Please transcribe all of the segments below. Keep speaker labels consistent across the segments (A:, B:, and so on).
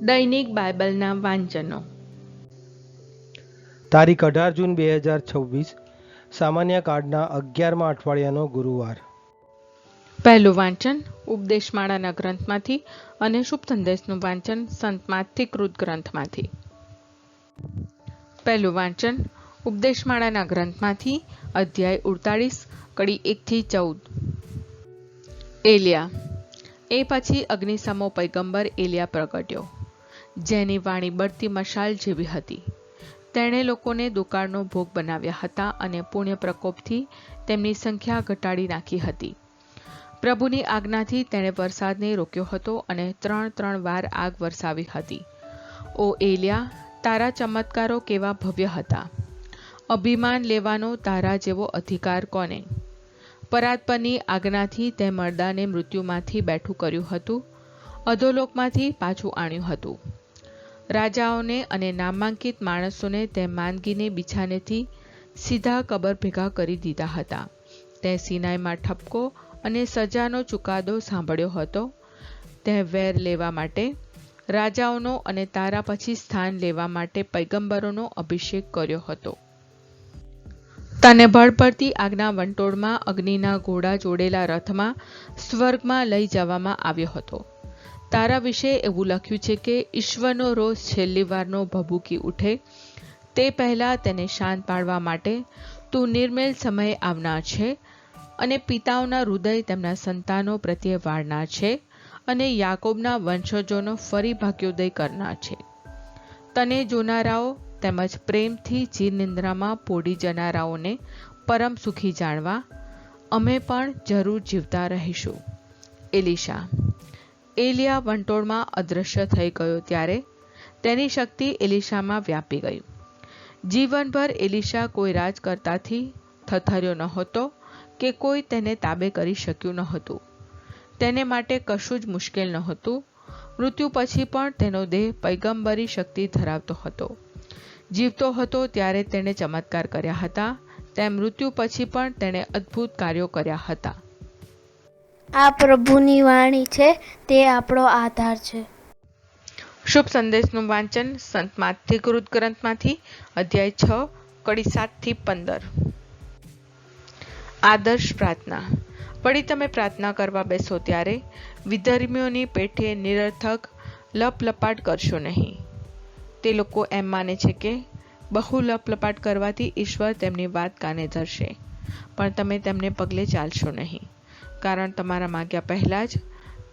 A: દૈનિક બાઇબલના વાંચનો.
B: તારીખ 18 જૂન 2026, સામાન્ય કાર્ડના 11મા અઠવાડિયાનો ગુરુવાર.
A: પહેલું વાંચન ઉપદેશમાળાના ગ્રંથમાંથી અને શુભ સંદેશનું વાંચન સંત માથીકૃત ગ્રંથમાંથી. પહેલું વાંચન ઉપદેશમાળાના ગ્રંથમાંથી અધ્યાય 48 કડી 1-14. એલિયા. એ પછી અગ્નિસમો પૈગંબર એલિયા પ્રગટ્યો, જેની વાણી બળતી મશાલ જેવી હતી. તેણે લોકોને દુકાળનો ભોગ બનાવ્યા હતા અને પુણ્ય પ્રકોપથી તેમની સંખ્યા ઘટાડી નાખી હતી. પ્રભુની આજ્ઞાથી તેણે વરસાદને રોક્યો હતો અને 3 વાર આગ વરસાવી હતી. ઓ એલિયા, તારા ચમત્કારો કેવા ભવ્ય હતા! અભિમાન લેવાનો તારા જેવો અધિકાર કોને? પરાત્પરની આજ્ઞાથી તે મરદાને મૃત્યુમાંથી બેઠું કર્યું હતું, અધોલોકમાંથી પાછું આણ્યું હતું. રાજાઓને અને નામાંકિત માણસોને તે માંદગીને બિછાનેથી સીધા કબર ભેગા કરી દીધા હતા. તે સિનાઈમાં ઠપકો અને સજાનો ચુકાદો સાંભળ્યો હતો. તે વેર લેવા માટે રાજાઓનો અને તારા પછી સ્થાન લેવા માટે પૈગંબરોનો અભિષેક કર્યો હતો. તને બળ પડતી આગના વંટોળમાં અગ્નિના ઘોડા જોડેલા રથમાં સ્વર્ગમાં લઈ જવામાં આવ્યો હતો. તારા વિશે એવું લખ્યું છે કે ઈશ્વરનો રોષ છેલ્લી વારનો ભભૂકી ઉઠે તે પહેલાં તેને શાંત પાડવા માટે તું નિર્મેલ સમયે આવનાર છે અને પિતાઓના હૃદય તેમના સંતાનો પ્રત્યે વાળનાર છે અને યાકોબના વંશજોનો ફરી ભાગ્યોદય કરનાર છે. તને જોનારાઓ તેમજ પ્રેમથી ચિરનિંદ્રામાં પોડી જનારાઓને પરમ સુખી જાણવા અમે પણ જરૂર જીવતા રહીશું. એલિશા. એલિયા વંટોળમાં અદૃશ્ય થઈ ગયો ત્યારે તેની શક્તિ એલિશામાં વ્યાપી ગઈ. જીવનભર એલિશા કોઈ રાજકર્તાથી થથર્યો નહોતો કે કોઈ તેને તાબે કરી શક્યું નહોતું. તેને માટે કશું જ મુશ્કેલ નહોતું. મૃત્યુ પછી પણ તેનો દેહ પૈગંબરી શક્તિ ધરાવતો હતો. જીવતો હતો ત્યારે તેણે ચમત્કાર કર્યા હતા, તેમ મૃત્યુ પછી પણ તેણે અદ્ભુત કાર્યો કર્યા હતા.
C: આ પ્રભુની વાણી છે, તે આપણો આધાર છે.
A: શુભ સંદેશનું વાંચન સંત માથીકૃત ગ્રંથમાંથી અધ્યાય 6 કડી 7-15. આદર્શ પ્રાર્થના. વળી તમે પ્રાર્થના કરવા બેસો ત્યારે વિધર્મીઓની પેઠે નિરર્થક લપલપાટ કરશો નહીં. તે લોકો એમ માને છે કે બહુ લપલપાટ કરવાથી ઈશ્વર તેમની વાત કાને ધરશે, પણ તમે તેમને પગલે ચાલશો નહીં, કારણ તમારા માગ્યા પહેલાં જ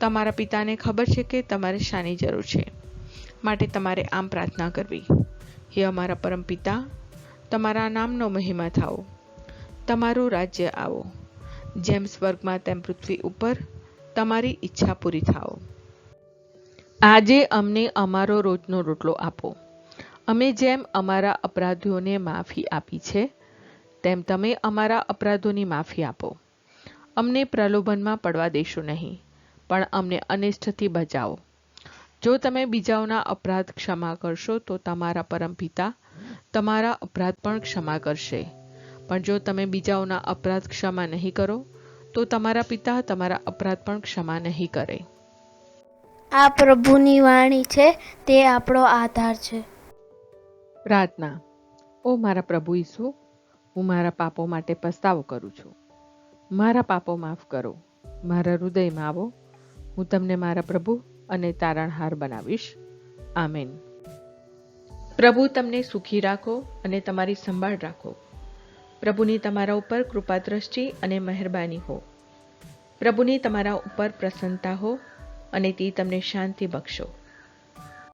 A: તમારા પિતાને ખબર છે કે તમારે શાની જરૂર છે. માટે તમારે આમ પ્રાર્થના કરવી: હે અમારા પરમ પિતા, તમારા નામનો મહિમા થાઓ, તમારું રાજ્ય આવો, જેમ સ્વર્ગમાં તેમ પૃથ્વી ઉપર તમારી ઈચ્છા પૂરી થાઓ. આજે અમને અમારો રોજનો રોટલો આપો. અમે જેમ અમારા અપરાધીઓને માફી આપી છે, તેમ તમે અમારા અપરાધોની માફી આપો. અમને પ્રલોભનમાં પડવા દેશો નહીં, પણ અમને અનિષ્ટથી બચાવો. જો તમે બીજાઓના અપરાધ ક્ષમા કરશો તો તમારા પરમ પિતા તમારા અપરાધ પણ ક્ષમા કરશે. પણ જો તમે બીજાઓના અપરાધ ક્ષમા નહીં કરો તો તમારા પિતા તમારા અપરાધ પણ ક્ષમા નહીં કરે.
C: આ પ્રભુની વાણી છે, તે આપણો આધાર છે.
A: પ્રાર્થના. ઓ મારા પ્રભુ ઈસુ, હું મારા પાપો માટે પસ્તાવો કરું છું. મારા પાપો માફ કરો. મારા હૃદયમાં આવો. હું તમને મારા પ્રભુ અને તારણહાર બનાવીશ. આમેન. પ્રભુ તમને સુખી રાખો અને તમારી સંભાળ રાખો. પ્રભુની તમારા ઉપર કૃપા દ્રષ્ટિ અને મહેરબાની હો. પ્રભુની તમારા ઉપર પ્રસન્નતા હો અને તે તમને શાંતિ બક્ષો.